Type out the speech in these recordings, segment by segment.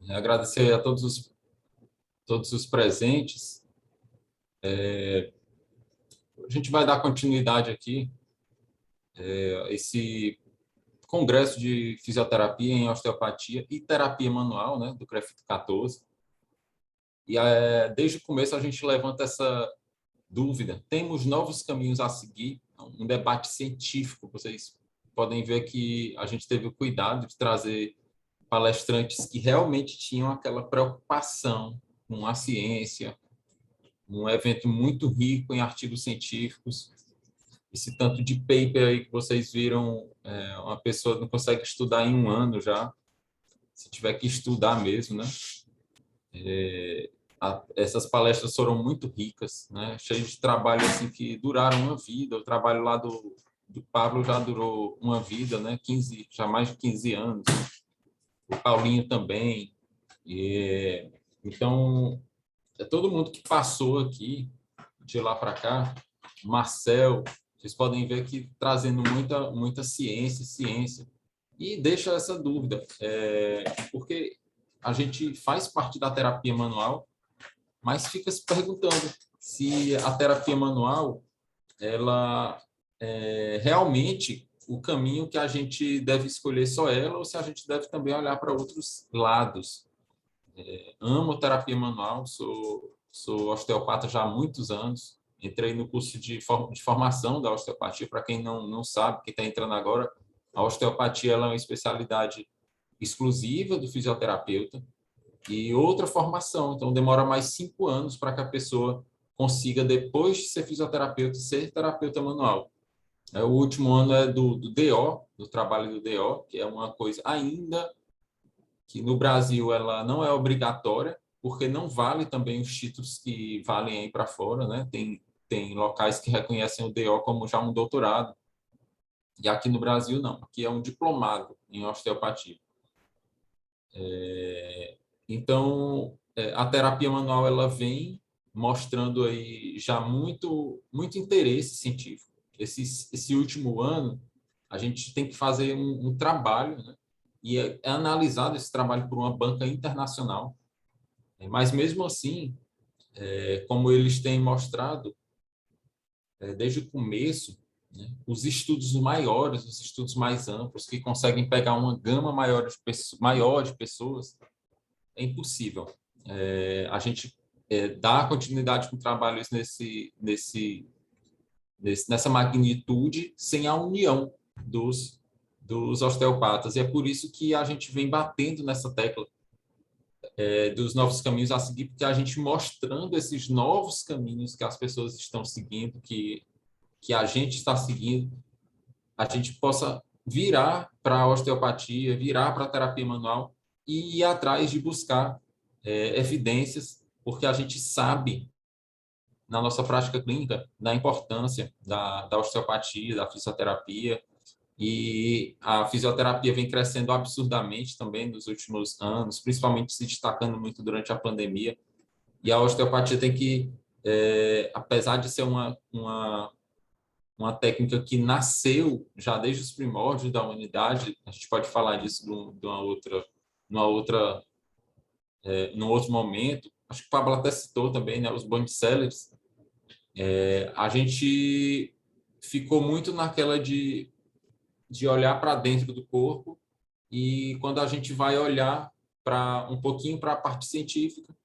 Agradecer a todos os presentes. A gente vai dar continuidade aqui a esse congresso de fisioterapia em osteopatia e terapia manual, né, do CREFIT 14. E desde o começo a gente levanta essa dúvida. Temos novos caminhos a seguir, um debate científico. Vocês podem ver que a gente teve o cuidado de trazer palestrantes que realmente tinham aquela preocupação com a ciência, um evento muito rico em artigos científicos. Esse tanto de paper aí que vocês viram, uma pessoa não consegue estudar em um ano já, se tiver que estudar mesmo, né? Essas palestras foram muito ricas, né? Cheias de trabalho assim que duraram uma vida. O trabalho lá do Pablo já durou uma vida, né? Já mais de 15 anos. O Paulinho também. Então, todo mundo que passou aqui de lá para cá, Marcel, vocês podem ver que trazendo muita ciência, e deixa essa dúvida, porque a gente faz parte da terapia manual, mas fica se perguntando se a terapia manual ela é realmente o caminho que a gente deve escolher só ela, ou se a gente deve também olhar para outros lados. Amo terapia manual, sou osteopata já há muitos anos, entrei no curso de formação da osteopatia. Para quem não sabe, quem está entrando agora, a osteopatia ela é uma especialidade exclusiva do fisioterapeuta e outra formação, então demora mais 5 anos para que a pessoa consiga, depois de ser fisioterapeuta, ser terapeuta manual. O último ano é do DO, do trabalho do DO, que é uma coisa ainda que no Brasil ela não é obrigatória, porque não vale também os títulos que valem aí para fora, né? Tem locais que reconhecem o DO como já um doutorado, e aqui no Brasil não, aqui é um diplomado em osteopatia. Então, a terapia manual ela vem mostrando aí já muito interesse científico. Esse último ano, a gente tem que fazer um trabalho, né? E é analisado esse trabalho por uma banca internacional. Mas, mesmo assim, como eles têm mostrado, desde o começo, né, os estudos maiores, os estudos mais amplos, que conseguem pegar uma gama maior de pessoas, é impossível. A gente dar continuidade com trabalhos nessa magnitude sem a união dos osteopatas. E é por isso que a gente vem batendo nessa tecla dos novos caminhos a seguir, porque a gente mostrando esses novos caminhos que as pessoas estão seguindo, que a gente está seguindo, a gente possa virar para a osteopatia, virar para a terapia manual e ir atrás de buscar evidências, porque a gente sabe, na nossa prática clínica, da importância da osteopatia, da fisioterapia, e a fisioterapia vem crescendo absurdamente também nos últimos anos, principalmente se destacando muito durante a pandemia. E a osteopatia tem que, apesar de ser uma técnica que nasceu já desde os primórdios da humanidade, a gente pode falar disso numa outra, num outro momento. Acho que o Pablo até citou também, né, os bond sellers. A gente ficou muito naquela de olhar para dentro do corpo, e quando a gente vai olhar um pouquinho para a parte científica,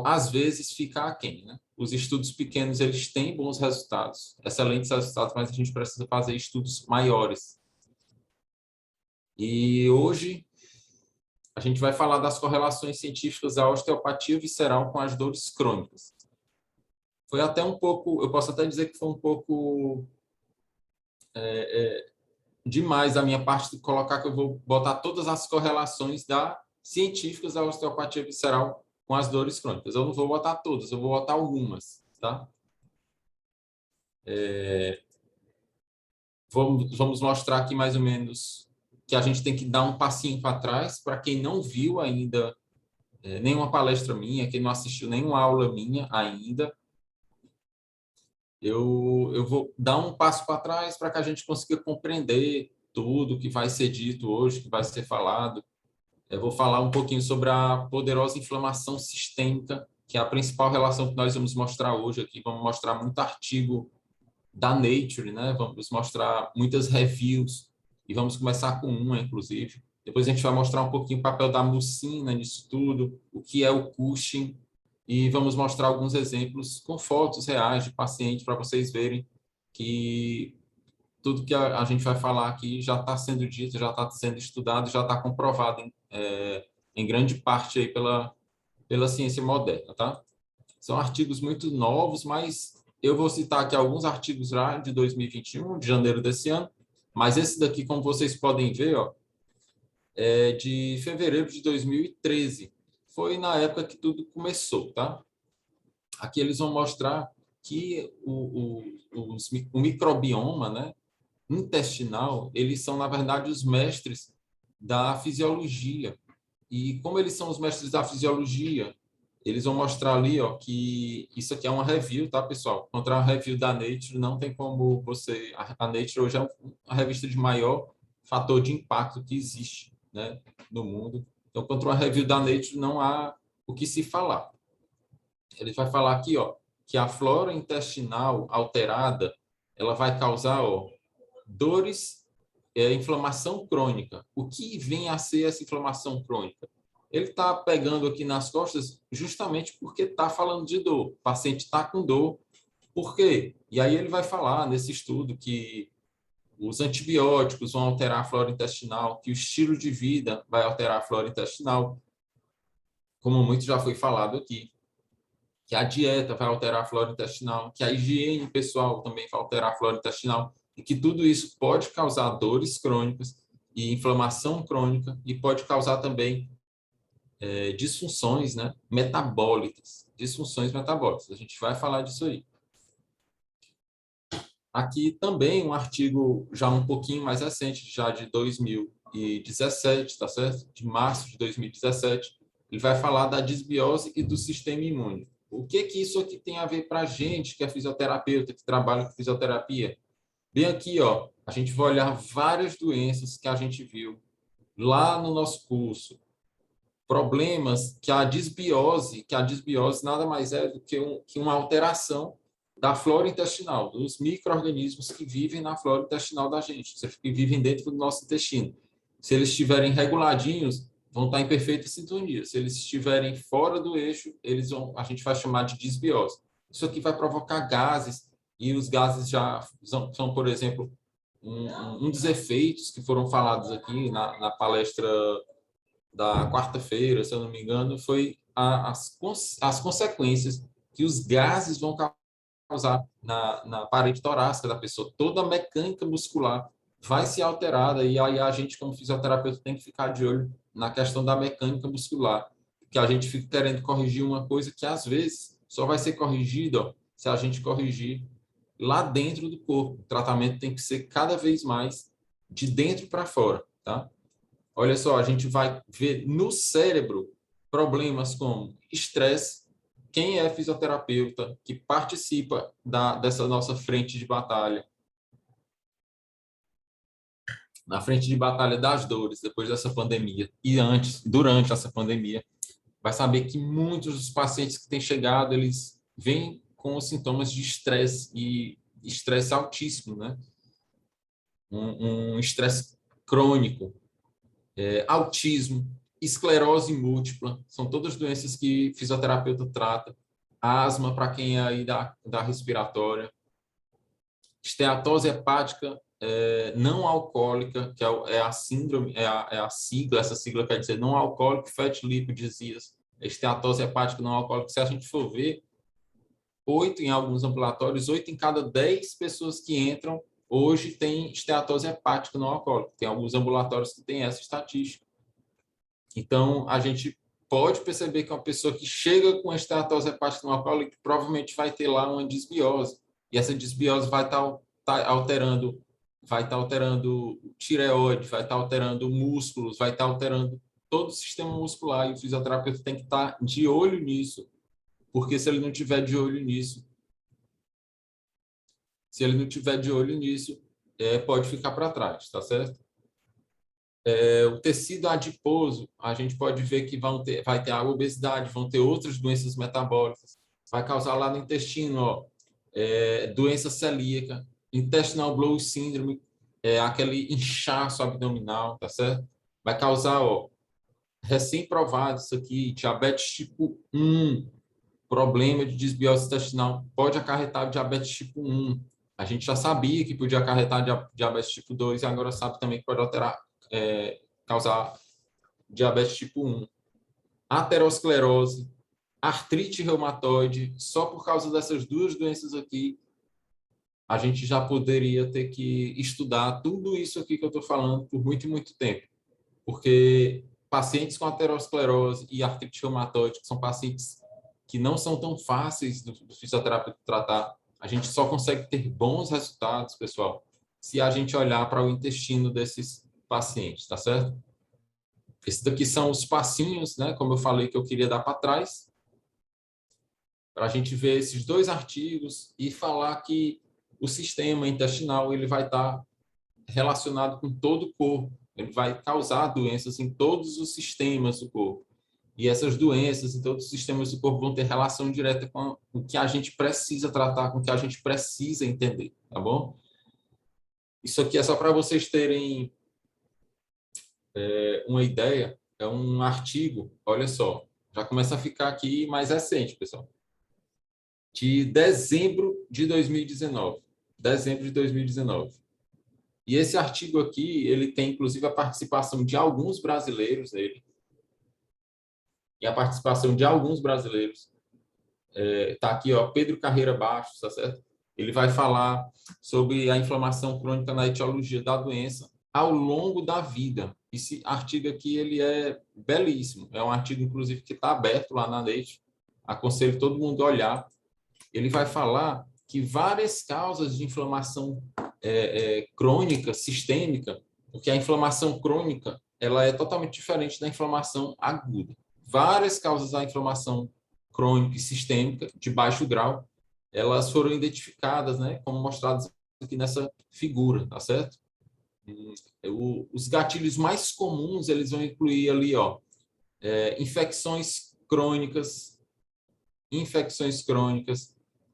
às vezes fica aquém, né? Os estudos pequenos eles têm bons resultados, excelentes resultados, mas a gente precisa fazer estudos maiores. E hoje a gente vai falar das correlações científicas da osteopatia visceral com as dores crônicas. Foi até um pouco, eu posso até dizer que foi um pouco demais a minha parte de colocar que eu vou botar todas as correlações científicas da osteopatia visceral com as dores crônicas. Eu não vou botar todas, eu vou botar algumas, tá? Vamos mostrar aqui mais ou menos que a gente tem que dar um passinho para trás para quem não viu ainda nenhuma palestra minha, quem não assistiu nenhuma aula minha ainda. Eu vou dar um passo para trás para que a gente consiga compreender tudo que vai ser dito hoje, que vai ser falado. Eu vou falar um pouquinho sobre a poderosa inflamação sistêmica, que é a principal relação que nós vamos mostrar hoje aqui. Vamos mostrar muito artigo da Nature, né? Vamos mostrar muitas reviews e vamos começar com uma, inclusive. Depois a gente vai mostrar um pouquinho o papel da mucina nisso tudo, o que é o Cushing, e vamos mostrar alguns exemplos com fotos reais de pacientes para vocês verem que tudo que a gente vai falar aqui já está sendo dito, já está sendo estudado, já está comprovado em grande parte aí pela ciência moderna, tá? São artigos muito novos, mas eu vou citar aqui alguns artigos já de 2021, de janeiro desse ano, mas esse daqui, como vocês podem ver, ó, é de fevereiro de 2013. Foi na época que tudo começou, tá? Aqui eles vão mostrar que o microbioma, né, intestinal, eles são, na verdade, os mestres da fisiologia. E como eles são os mestres da fisiologia, eles vão mostrar ali, ó, que isso aqui é uma review, tá, pessoal? Contra uma review da Nature, não tem como você... A Nature hoje é a revista de maior fator de impacto que existe, né, no mundo. Então, contra uma review da Nature, não há o que se falar. Ele vai falar aqui, ó, que a flora intestinal alterada, ela vai causar, ó, dores, inflamação crônica. O que vem a ser essa inflamação crônica? Ele está pegando aqui nas costas justamente porque está falando de dor. O paciente está com dor. Por quê? E aí ele vai falar nesse estudo que os antibióticos vão alterar a flora intestinal, que o estilo de vida vai alterar a flora intestinal, como muito já foi falado aqui, que a dieta vai alterar a flora intestinal, que a higiene pessoal também vai alterar a flora intestinal, e que tudo isso pode causar dores crônicas e inflamação crônica, e pode causar também disfunções, né, metabólicas, disfunções metabólicas. A gente vai falar disso aí. Aqui também um artigo já um pouquinho mais recente, já de 2017, tá certo? De março de 2017, ele vai falar da disbiose e do sistema imune. O que que isso aqui tem a ver para a gente, que é fisioterapeuta, que trabalha com fisioterapia? Bem aqui, ó, a gente vai olhar várias doenças que a gente viu lá no nosso curso. Problemas que a disbiose nada mais é do que uma alteração da flora intestinal, dos micro-organismos que vivem na flora intestinal da gente, que vivem dentro do nosso intestino. Se eles estiverem reguladinhos, vão estar em perfeita sintonia. Se eles estiverem fora do eixo, a gente vai chamar de disbiose. Isso aqui vai provocar gases, e os gases já são por exemplo, um dos efeitos que foram falados aqui na palestra da quarta-feira, se eu não me engano, foi as consequências que os gases vão causar na parede torácica da pessoa. Toda a mecânica muscular vai ser alterada, e aí a gente, como fisioterapeuta, tem que ficar de olho na questão da mecânica muscular, que a gente fica querendo corrigir uma coisa que, às vezes, só vai ser corrigida, ó, se a gente corrigir lá dentro do corpo. O tratamento tem que ser cada vez mais de dentro para fora, tá? Olha só, a gente vai ver no cérebro problemas como estresse. Quem é fisioterapeuta que participa dessa nossa frente de batalha, na frente de batalha das dores, depois dessa pandemia e antes, durante essa pandemia, vai saber que muitos dos pacientes que têm chegado, eles vêm com os sintomas de estresse, e estresse altíssimo, né? Um estresse crônico, autismo, esclerose múltipla, são todas doenças que fisioterapeuta trata, asma para quem é aí da respiratória, esteatose hepática não alcoólica, que é a síndrome, é a sigla, essa sigla quer dizer não alcoólico fatty lipodisease, esteatose hepática não alcoólica. Se a gente for ver, 8 em alguns ambulatórios, 8 em cada 10 pessoas que entram hoje tem esteatose hepática não alcoólica. Tem alguns ambulatórios que têm essa estatística. Então, a gente pode perceber que uma pessoa que chega com esteatose hepática não alcoólica provavelmente vai ter lá uma disbiose. E essa disbiose vai estar alterando tireoide, vai estar alterando músculos, vai estar alterando todo o sistema muscular. E o fisioterapeuta tem que estar de olho nisso, porque se ele não tiver de olho nisso, pode ficar para trás, tá certo? o tecido adiposo, a gente pode ver que vai ter a obesidade, vão ter outras doenças metabólicas, vai causar lá no intestino, ó, doença celíaca, intestinal bowel syndrome, aquele inchaço abdominal, tá certo? Vai causar, ó, recém-provado isso aqui, diabetes tipo 1, problema de desbiose intestinal, pode acarretar diabetes tipo 1. A gente já sabia que podia acarretar diabetes tipo 2 e agora sabe também que pode causar diabetes tipo 1. Aterosclerose, artrite reumatoide, só por causa dessas duas doenças aqui, a gente já poderia ter que estudar tudo isso aqui que eu estou falando por muito, muito tempo. Porque pacientes com aterosclerose e artrite reumatoide, que são pacientes que não são tão fáceis do fisioterapeuta tratar, a gente só consegue ter bons resultados, pessoal, se a gente olhar para o intestino desses pacientes, tá certo? Esses daqui são os passinhos, né? Como eu falei que eu queria dar para trás, para a gente ver esses dois artigos e falar que o sistema intestinal ele vai estar relacionado com todo o corpo. Ele vai causar doenças em todos os sistemas do corpo. E essas doenças em todos os sistemas do corpo vão ter relação direta com o que a gente precisa tratar, com o que a gente precisa entender, tá bom? Isso aqui é só para vocês terem uma ideia. É um artigo, olha só, já começa a ficar aqui mais recente, pessoal, de dezembro de 2019. Dezembro de 2019. E esse artigo aqui, ele tem inclusive a participação de alguns brasileiros nele. E a participação de alguns brasileiros. Tá aqui, ó, Pedro Carreira Bastos, tá certo? Ele vai falar sobre a inflamação crônica na etiologia da doença ao longo da vida. Esse artigo aqui, ele é belíssimo. É um artigo, inclusive, que está aberto lá na Nature. Aconselho todo mundo a olhar. Ele vai falar que várias causas de inflamação crônica, sistêmica, porque a inflamação crônica ela é totalmente diferente da inflamação aguda. Várias causas da inflamação crônica e sistêmica de baixo grau, elas foram identificadas, né, como mostradas aqui nessa figura, tá certo? Os gatilhos mais comuns, eles vão incluir ali, ó, infecções crônicas,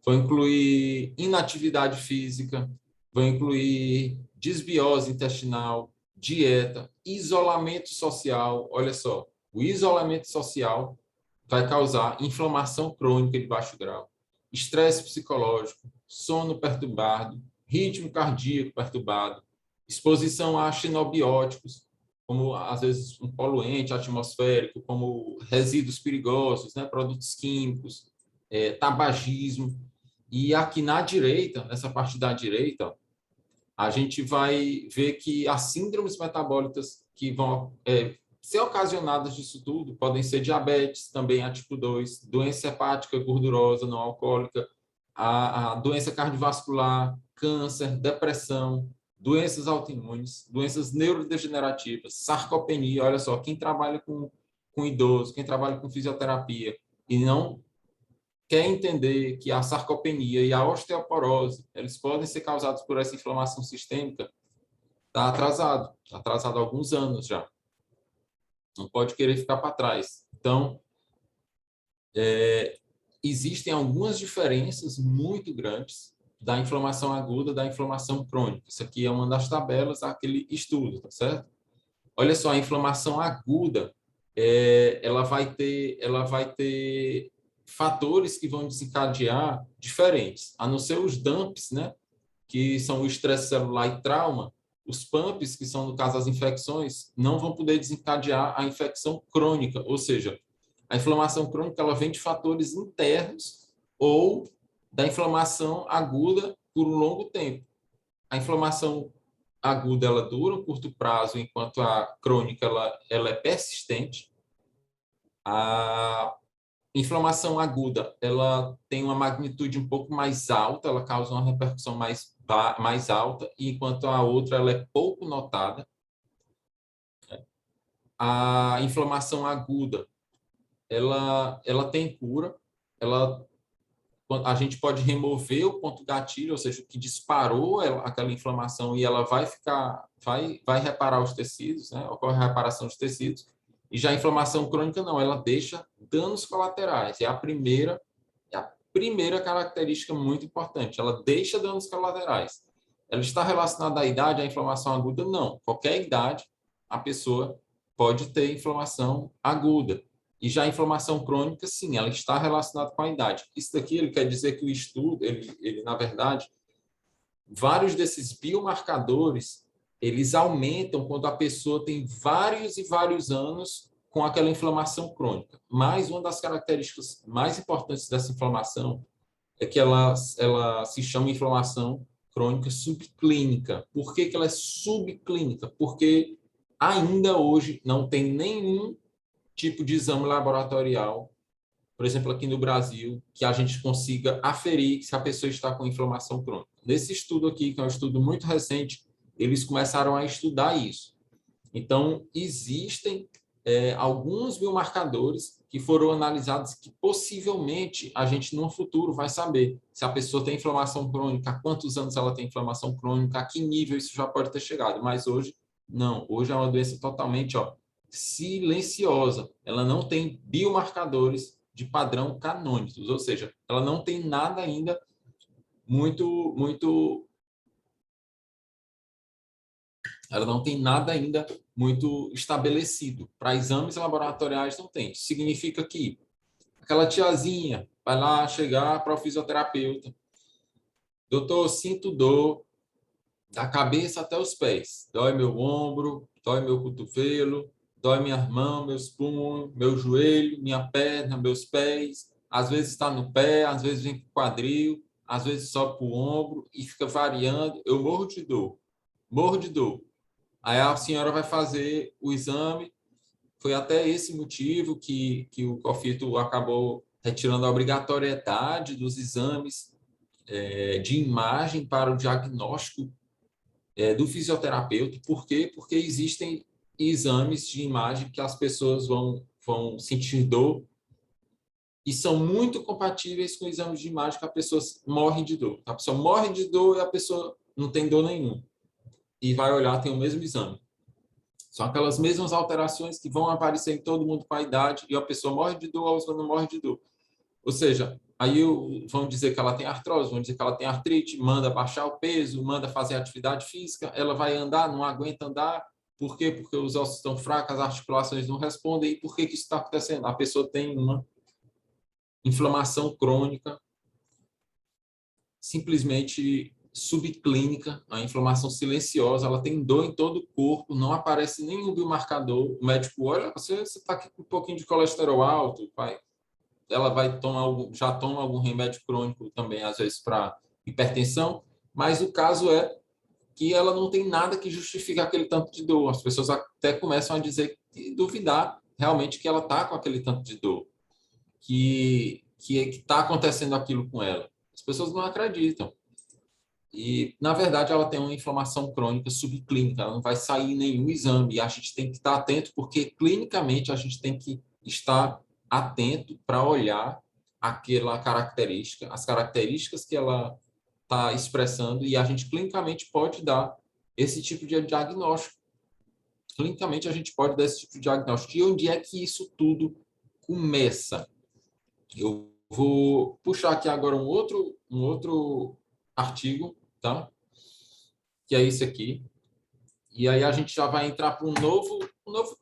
vão incluir inatividade física, vão incluir desbiose intestinal, dieta, isolamento social. Olha só, o isolamento social vai causar inflamação crônica de baixo grau, estresse psicológico, sono perturbado, ritmo cardíaco perturbado, exposição a xenobióticos, como às vezes um poluente atmosférico, como resíduos perigosos, né, produtos químicos, tabagismo. E aqui na direita, nessa parte da direita, a gente vai ver que as síndromes metabólicas que vão ser ocasionadas disso tudo podem ser diabetes, também a tipo 2, doença hepática gordurosa não alcoólica, a doença cardiovascular, câncer, depressão, doenças autoimunes, doenças neurodegenerativas, sarcopenia. Olha só, quem trabalha com idoso, quem trabalha com fisioterapia e não quer entender que a sarcopenia e a osteoporose, eles podem ser causados por essa inflamação sistêmica, está atrasado há alguns anos já. Não pode querer ficar para trás. Então, existem algumas diferenças muito grandes da inflamação aguda da inflamação crônica. Isso aqui é uma das tabelas daquele estudo, tá certo? Olha só, a inflamação aguda, ela vai ter fatores que vão desencadear diferentes, a não ser os DAMPs, né, que são o estresse celular e trauma. Os PAMPs, que são, no caso, as infecções, não vão poder desencadear a infecção crônica, ou seja, a inflamação crônica ela vem de fatores internos ou da inflamação aguda por um longo tempo. A inflamação aguda ela dura um curto prazo, enquanto a crônica ela é persistente. A inflamação aguda ela tem uma magnitude um pouco mais alta, ela causa uma repercussão mais alta, enquanto a outra ela é pouco notada. A inflamação aguda ela tem cura, a gente pode remover o ponto gatilho, ou seja, o que disparou aquela inflamação e ela vai reparar os tecidos, né? Ocorre a reparação dos tecidos. E já a inflamação crônica não, ela deixa danos colaterais. É a primeira característica muito importante. Ela deixa danos colaterais. Ela está relacionada à idade, à inflamação aguda? Não. Qualquer idade, a pessoa pode ter inflamação aguda. E já a inflamação crônica, sim, ela está relacionada com a idade. Isso daqui ele quer dizer que o estudo, na verdade, vários desses biomarcadores, eles aumentam quando a pessoa tem vários e vários anos com aquela inflamação crônica. Mas uma das características mais importantes dessa inflamação é que ela se chama inflamação crônica subclínica. Por que ela é subclínica? Porque ainda hoje não tem nenhum tipo de exame laboratorial, por exemplo, aqui no Brasil, que a gente consiga aferir se a pessoa está com inflamação crônica. Nesse estudo aqui, que é um estudo muito recente, eles começaram a estudar isso. Então, existem alguns biomarcadores que foram analisados que possivelmente a gente no futuro vai saber se a pessoa tem inflamação crônica, há quantos anos ela tem inflamação crônica, a que nível isso já pode ter chegado. Mas hoje, não. Hoje é uma doença totalmente silenciosa. Ela não tem biomarcadores de padrão canônicos, ou seja, ela não tem nada ainda ela não tem nada ainda muito estabelecido. Para exames laboratoriais não tem. Significa que aquela tiazinha vai lá chegar para o fisioterapeuta. Doutor, sinto dor da cabeça até os pés. Dói meu ombro, dói meu cotovelo, dói minha mão, meus punhos, meu joelho, minha perna, meus pés. Às vezes está no pé, às vezes vem para o quadril, às vezes sobe para o ombro e fica variando. Eu morro de dor. Morro de dor. Aí a senhora vai fazer o exame. Foi até esse motivo que o COFITO acabou retirando a obrigatoriedade dos exames de imagem para o diagnóstico do fisioterapeuta. Por quê? Porque existem exames de imagem que as pessoas vão sentir dor e são muito compatíveis com exames de imagem que a pessoa morre de dor. A pessoa morre de dor e a pessoa não tem dor nenhuma. E vai olhar, tem o mesmo exame. São aquelas mesmas alterações que vão aparecer em todo mundo com a idade e a pessoa morre de dor, a outra não morre de dor. Ou seja, aí vão dizer que ela tem artrose, vão dizer que ela tem artrite, manda baixar o peso, manda fazer atividade física, ela vai andar, não aguenta andar. Por quê? Porque os ossos estão fracos, as articulações não respondem. E por que isso está acontecendo? A pessoa tem uma inflamação crônica, simplesmente subclínica, a inflamação silenciosa, ela tem dor em todo o corpo, não aparece nenhum biomarcador. O médico olha, você está aqui com um pouquinho de colesterol alto, pai. Ela vai tomar já toma algum remédio crônico também, às vezes para hipertensão, mas o caso é que ela não tem nada que justifique aquele tanto de dor. As pessoas até começam a dizer, duvidar realmente que ela está com aquele tanto de dor, que está acontecendo aquilo com ela. As pessoas não acreditam. E, na verdade, ela tem uma inflamação crônica subclínica, ela não vai sair nenhum exame, e a gente tem que estar atento, porque clinicamente a gente tem que estar atento para olhar aquela característica, as características que ela está expressando, e a gente clinicamente pode dar esse tipo de diagnóstico. Clinicamente a gente pode dar esse tipo de diagnóstico. E onde é que isso tudo começa? Eu vou puxar aqui agora um outro artigo, tá? Que é esse aqui. E aí a gente já vai entrar para um novo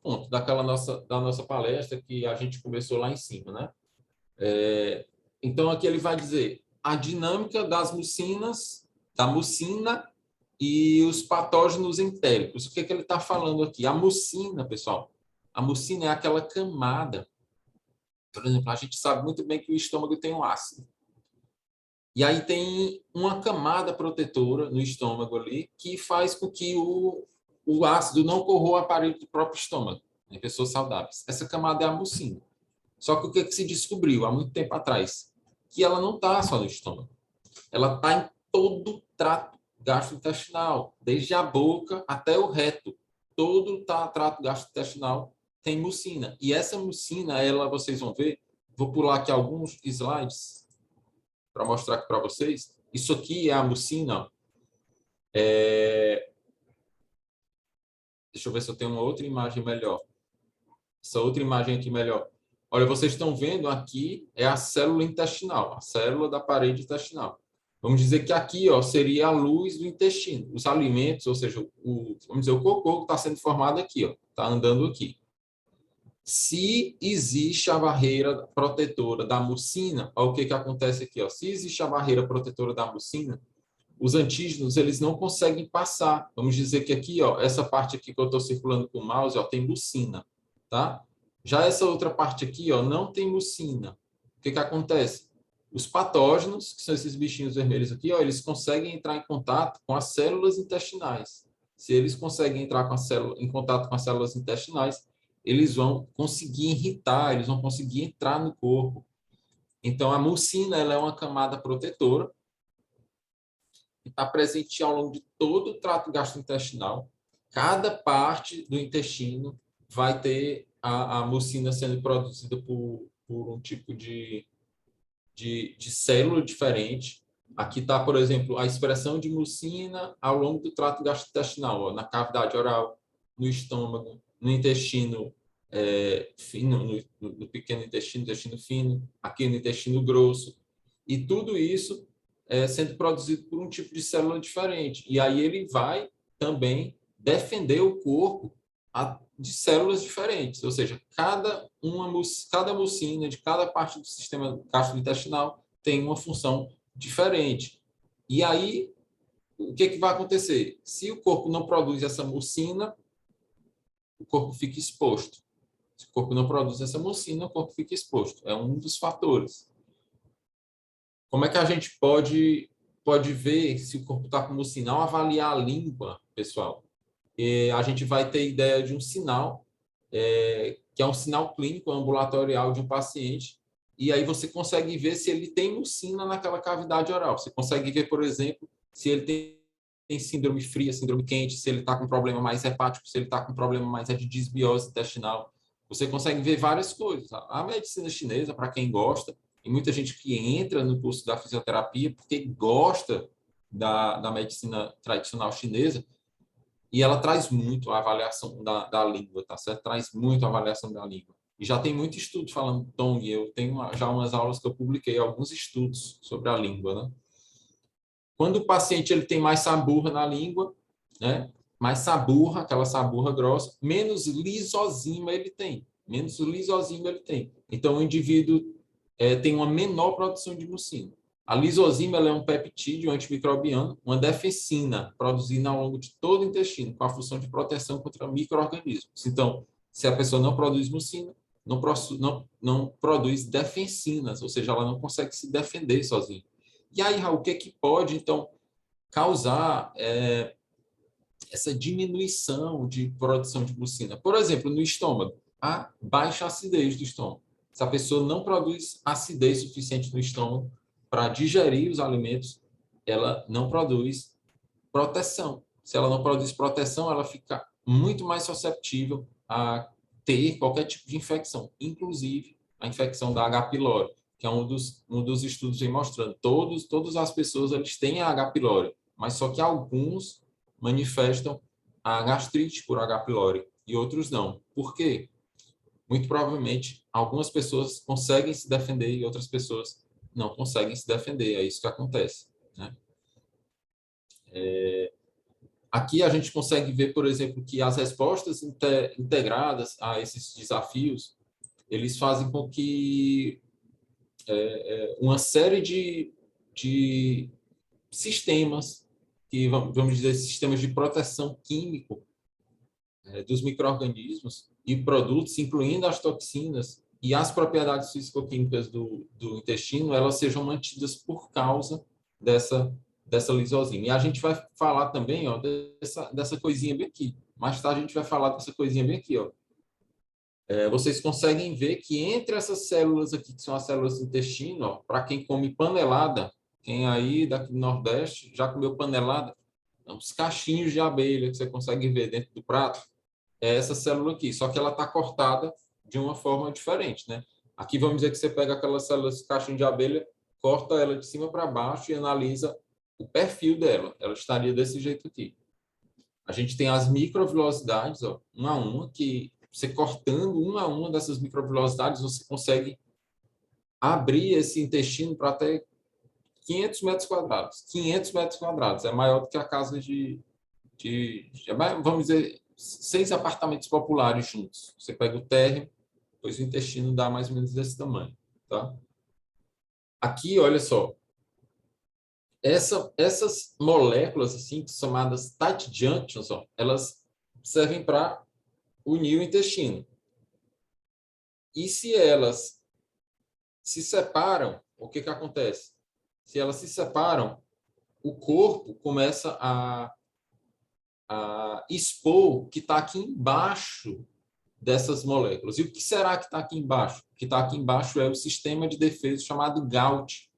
ponto da nossa palestra que a gente começou lá em cima, né? Então aqui ele vai dizer a dinâmica das mucinas, da mucina e os patógenos entéricos. O que ele está falando aqui? A mucina, pessoal, a mucina é aquela camada. Por exemplo, a gente sabe muito bem que o estômago tem um ácido. E aí tem uma camada protetora no estômago ali que faz com que o ácido não corroa o aparelho do próprio estômago, em pessoas saudáveis. Essa camada é a mucina. Só que o que se descobriu há muito tempo atrás? Que ela não está só no estômago. Ela está em todo o trato gastrointestinal, desde a boca até o reto. Todo o trato gastrointestinal tem mucina. E essa mucina, vocês vão ver, vou pular aqui alguns slides. para mostrar aqui para vocês. Isso aqui é a mucina. Deixa eu ver se eu tenho uma outra imagem melhor. Essa outra imagem aqui melhor. Olha, vocês estão vendo aqui é a célula intestinal, a célula da parede intestinal. Vamos dizer que aqui, ó, seria a luz do intestino. Os alimentos, ou seja, vamos dizer, o cocô que está sendo formado aqui, ó, está andando aqui. Se existe a barreira protetora da mucina, olha o que acontece aqui, ó. Se existe a barreira protetora da mucina, os antígenos eles não conseguem passar. Vamos dizer que aqui, ó, essa parte aqui que eu estou circulando com o mouse, ó, tem mucina, tá? Já essa outra parte aqui, ó, não tem mucina. O que acontece? Os patógenos, que são esses bichinhos vermelhos aqui, ó, eles conseguem entrar em contato com as células intestinais. Se eles conseguem entrar em contato com as células intestinais, eles vão conseguir irritar, eles vão conseguir entrar no corpo. Então, a mucina ela é uma camada protetora que está presente ao longo de todo o trato gastrointestinal. Cada parte do intestino vai ter a mucina sendo produzida por um tipo de célula diferente. Aqui está, por exemplo, a expressão de mucina ao longo do trato gastrointestinal, ó, na cavidade oral, no estômago, no intestino fino, no pequeno intestino fino, aqui no intestino grosso. E tudo isso sendo produzido por um tipo de célula diferente. E aí ele vai também defender o corpo de células diferentes, ou seja, cada mucina de cada parte do sistema gastrointestinal tem uma função diferente. E aí, o que vai acontecer? Se o corpo não produz essa mucina, o corpo fica exposto. Se o corpo não produz essa mucina, o corpo fica exposto. É um dos fatores. Como é que a gente pode ver se o corpo está com mucina? Ao avaliar a língua, pessoal, a gente vai ter ideia de um sinal, que é um sinal clínico ambulatorial de um paciente, e aí você consegue ver se ele tem mucina naquela cavidade oral. Você consegue ver, por exemplo, se ele tem síndrome fria, síndrome quente, se ele está com problema mais hepático, se ele está com problema mais de disbiose intestinal. Você consegue ver várias coisas. A medicina chinesa, para quem gosta, e muita gente que entra no curso da fisioterapia porque gosta da medicina tradicional chinesa, e ela traz muito a avaliação da língua, tá certo? Traz muito a avaliação da língua. E já tem muito estudo falando Tong. Eu tenho já umas aulas que eu publiquei, alguns estudos sobre a língua, né? Quando o paciente ele tem mais saburra na língua, né? Mais saburra, aquela saburra grossa, menos lisozima ele tem. Menos lisozima ele tem. Então, o indivíduo tem uma menor produção de mucina. A lisozima ela é um peptídeo antimicrobiano, uma defensina produzida ao longo de todo o intestino, com a função de proteção contra micro-organismos. Então, se a pessoa não produz mucina, não produz defensinas, ou seja, ela não consegue se defender sozinha. E aí, Raul, o que pode, então, causar essa diminuição de produção de mucina? Por exemplo, no estômago, a baixa acidez do estômago. Se a pessoa não produz acidez suficiente no estômago para digerir os alimentos, ela não produz proteção. Se ela não produz proteção, ela fica muito mais susceptível a ter qualquer tipo de infecção, inclusive a infecção da H. pylori, que é um dos estudos vem mostrando. Todas as pessoas eles têm a H. pylori, mas só que alguns manifestam a gastrite por H. pylori e outros não. Por quê? Muito provavelmente, algumas pessoas conseguem se defender e outras pessoas não conseguem se defender. É isso que acontece, né? Aqui a gente consegue ver, por exemplo, que as respostas integradas a esses desafios, eles fazem com que uma série de sistemas, que vamos dizer, sistemas de proteção químico dos micro-organismos e produtos, incluindo as toxinas e as propriedades físico-químicas do intestino, elas sejam mantidas por causa dessa lisozima. E a gente vai falar também, ó, dessa coisinha bem aqui. Mais tarde a gente vai falar dessa coisinha bem aqui, ó. Vocês conseguem ver que entre essas células aqui, que são as células do intestino, para quem come panelada, quem aí daqui do Nordeste já comeu panelada, uns cachinhos de abelha que você consegue ver dentro do prato, é essa célula aqui, só que ela está cortada de uma forma diferente, né? Aqui vamos dizer que você pega aquelas células cachinho de abelha, corta ela de cima para baixo e analisa o perfil dela. Ela estaria desse jeito aqui. A gente tem as microvilosidades, ó, uma a uma, que você cortando uma a uma dessas microvilosidades, você consegue abrir esse intestino para até 500 metros quadrados. 500 metros quadrados é maior do que a casa vamos dizer, 6 apartamentos populares juntos. Você pega o térreo, depois o intestino dá mais ou menos desse tamanho, tá? Aqui, olha só, essas moléculas assim chamadas tight junctions, ó, elas servem para unir o intestino. E se elas se separam, o que acontece? Se elas se separam, o corpo começa a expor o que está aqui embaixo dessas moléculas. E o que será que está aqui embaixo? O que está aqui embaixo é o sistema de defesa chamado GALT,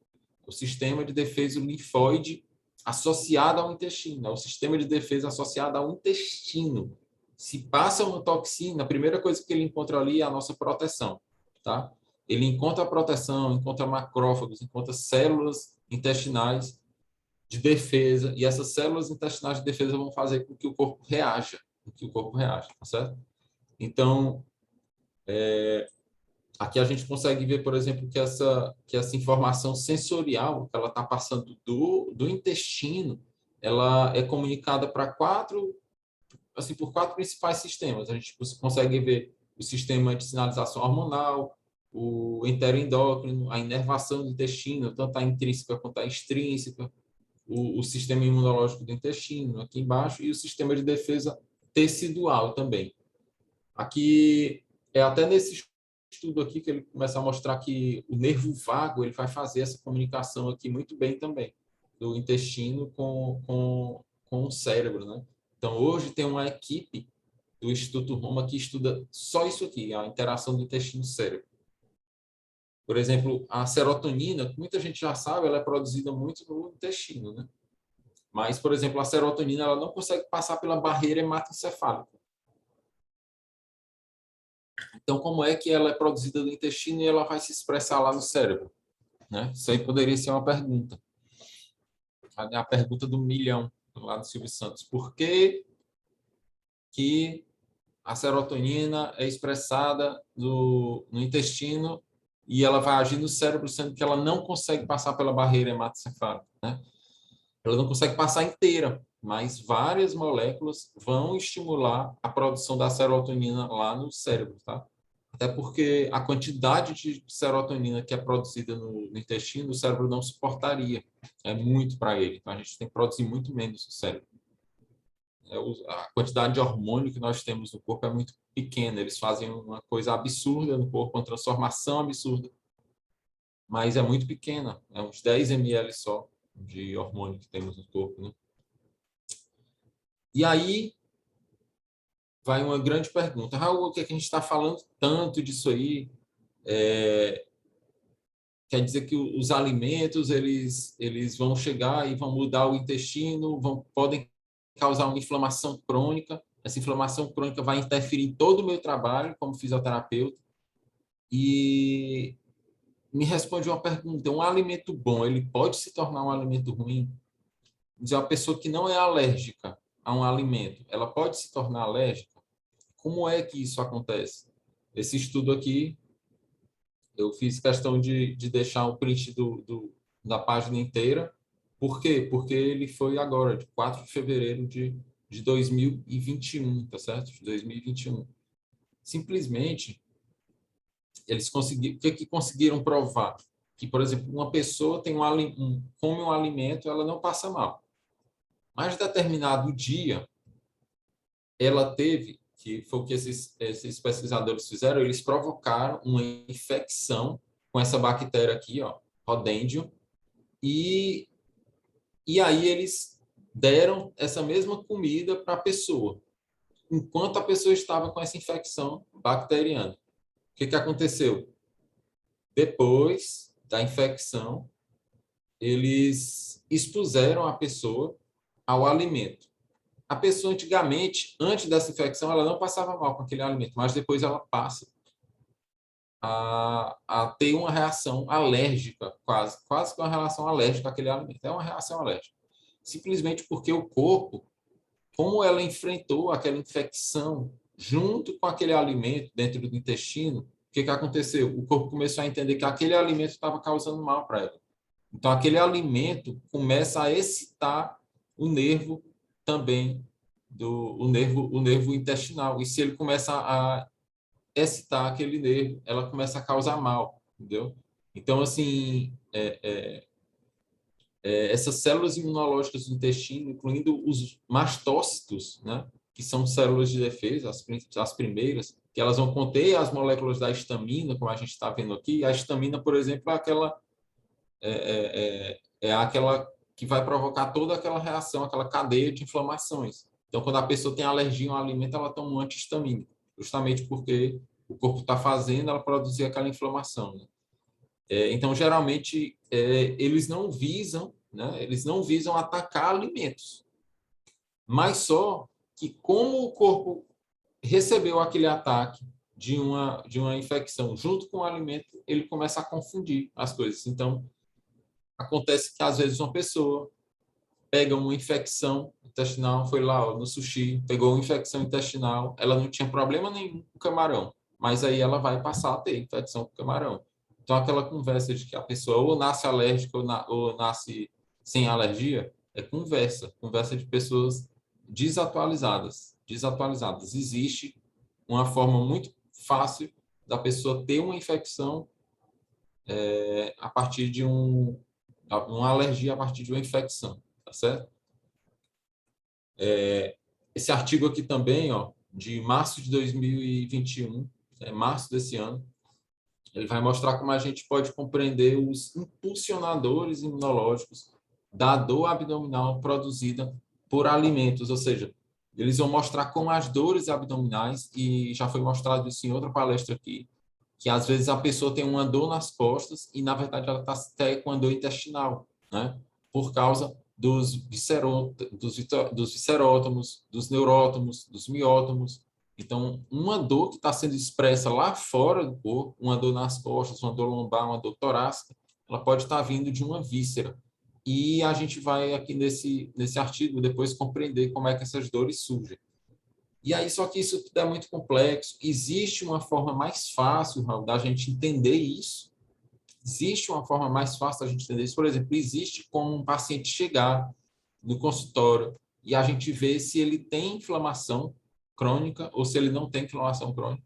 o sistema de defesa linfóide associado ao intestino, é o sistema de defesa associado ao intestino. Se passa uma toxina, a primeira coisa que ele encontra ali é a nossa proteção, tá? Ele encontra a proteção, encontra macrófagos, encontra células intestinais de defesa, e essas células intestinais de defesa vão fazer com que o corpo reaja, tá certo? Então, aqui a gente consegue ver, por exemplo, que essa informação sensorial que ela está passando do intestino, ela é comunicada para por quatro principais sistemas. A gente consegue ver o sistema de sinalização hormonal, o enteroendócrino, a inervação do intestino, tanto a intrínseca quanto a extrínseca, o sistema imunológico do intestino, aqui embaixo, e o sistema de defesa tecidual também. Aqui, até nesse estudo aqui que ele começa a mostrar que o nervo vago ele vai fazer essa comunicação aqui muito bem também, do intestino com o cérebro, né? Então, hoje tem uma equipe do Instituto Roma que estuda só isso aqui, a interação do intestino-cérebro. Por exemplo, a serotonina, que muita gente já sabe, ela é produzida muito no intestino, né? Mas, por exemplo, a serotonina ela não consegue passar pela barreira hematoencefálica. Então, como é que ela é produzida no intestino e ela vai se expressar lá no cérebro? Né? Isso aí poderia ser uma pergunta. A pergunta do milhão, lá do Silvio Santos. Por que a serotonina é expressada no intestino e ela vai agir no cérebro, sendo que ela não consegue passar pela barreira hematoencefálica, né? Ela não consegue passar inteira, mas várias moléculas vão estimular a produção da serotonina lá no cérebro, tá? Até porque a quantidade de serotonina que é produzida no intestino, o cérebro não suportaria. É muito para ele. Então, a gente tem que produzir muito menos no cérebro. A quantidade de hormônio que nós temos no corpo é muito pequena. Eles fazem uma coisa absurda no corpo, uma transformação absurda. Mas é muito pequena. É uns 10 ml só de hormônio que temos no corpo, né? E aí vai uma grande pergunta. Raul, o que é que a gente está falando tanto disso aí? Quer dizer que os alimentos eles vão chegar e vão mudar o intestino, podem causar uma inflamação crônica. Essa inflamação crônica vai interferir em todo o meu trabalho como fisioterapeuta. E me responde uma pergunta: um alimento bom, ele pode se tornar um alimento ruim? Dizer, uma pessoa que não é alérgica a um alimento, ela pode se tornar alérgica? Como é que isso acontece? Esse estudo aqui, eu fiz questão de deixar o print da página inteira. Por quê? Porque ele foi agora, de 4 de fevereiro de 2021, tá certo? De 2021. Simplesmente, eles conseguiram, o que conseguiram provar? Que, por exemplo, uma pessoa tem come um alimento, ela não passa mal. Mas, determinado dia, ela teve, que foi o que esses pesquisadores fizeram, eles provocaram uma infecção com essa bactéria aqui, ó, Rodendium, e aí eles deram essa mesma comida para a pessoa, enquanto a pessoa estava com essa infecção bacteriana. O que aconteceu? Depois da infecção, eles expuseram a pessoa ao alimento. A pessoa antigamente, antes dessa infecção, ela não passava mal com aquele alimento, mas depois ela passa. a ter uma reação alérgica, quase que uma reação alérgica àquele alimento. É uma reação alérgica. Simplesmente porque o corpo, como ela enfrentou aquela infecção junto com aquele alimento dentro do intestino, o que aconteceu? O corpo começou a entender que aquele alimento estava causando mal para ela. Então, aquele alimento começa a excitar o nervo também, o nervo intestinal. E se ele começa a excitar aquele nervo, ela começa a causar mal, entendeu? Então, assim, essas células imunológicas do intestino, incluindo os mastócitos, né, que são células de defesa, as primeiras, que elas vão conter as moléculas da histamina, como a gente está vendo aqui. A histamina, por exemplo, é aquela que vai provocar toda aquela reação, aquela cadeia de inflamações. Então, quando a pessoa tem alergia a um alimento, ela toma um anti-histamínico, justamente porque o corpo está fazendo ela produzir aquela inflamação, né? Então, geralmente, eles não visam, né? Eles não visam atacar alimentos, mas só que como o corpo recebeu aquele ataque de uma infecção junto com o alimento, ele começa a confundir as coisas. Então, acontece que às vezes uma pessoa pega uma infecção intestinal, foi lá ó, no sushi, pegou uma infecção intestinal, ela não tinha problema nenhum com camarão, mas aí ela vai passar a ter infecção com camarão. Então, aquela conversa de que a pessoa ou nasce alérgica ou nasce sem alergia, é conversa de pessoas desatualizadas. Desatualizadas. Existe uma forma muito fácil da pessoa ter uma infecção a partir de uma alergia a partir de uma infecção, tá certo? Esse artigo aqui também, ó, de março de 2021, março desse ano, ele vai mostrar como a gente pode compreender os impulsionadores imunológicos da dor abdominal produzida por alimentos, ou seja, eles vão mostrar como as dores abdominais, e já foi mostrado isso em outra palestra aqui, que às vezes a pessoa tem uma dor nas costas e, na verdade, ela está até com uma dor intestinal, né? Por causa dos viscerótomos, dos neurótomos, dos miótomos. Então, uma dor que está sendo expressa lá fora do corpo, uma dor nas costas, uma dor lombar, uma dor torácica, ela pode estar vindo de uma víscera. E a gente vai aqui nesse artigo depois compreender como é que essas dores surgem. E aí, só que isso tudo é muito complexo. Existe uma forma mais fácil, Raul, da gente entender isso. Existe uma forma mais fácil da gente entender isso. Por exemplo, existe como um paciente chegar no consultório e a gente ver se ele tem inflamação crônica ou se ele não tem inflamação crônica.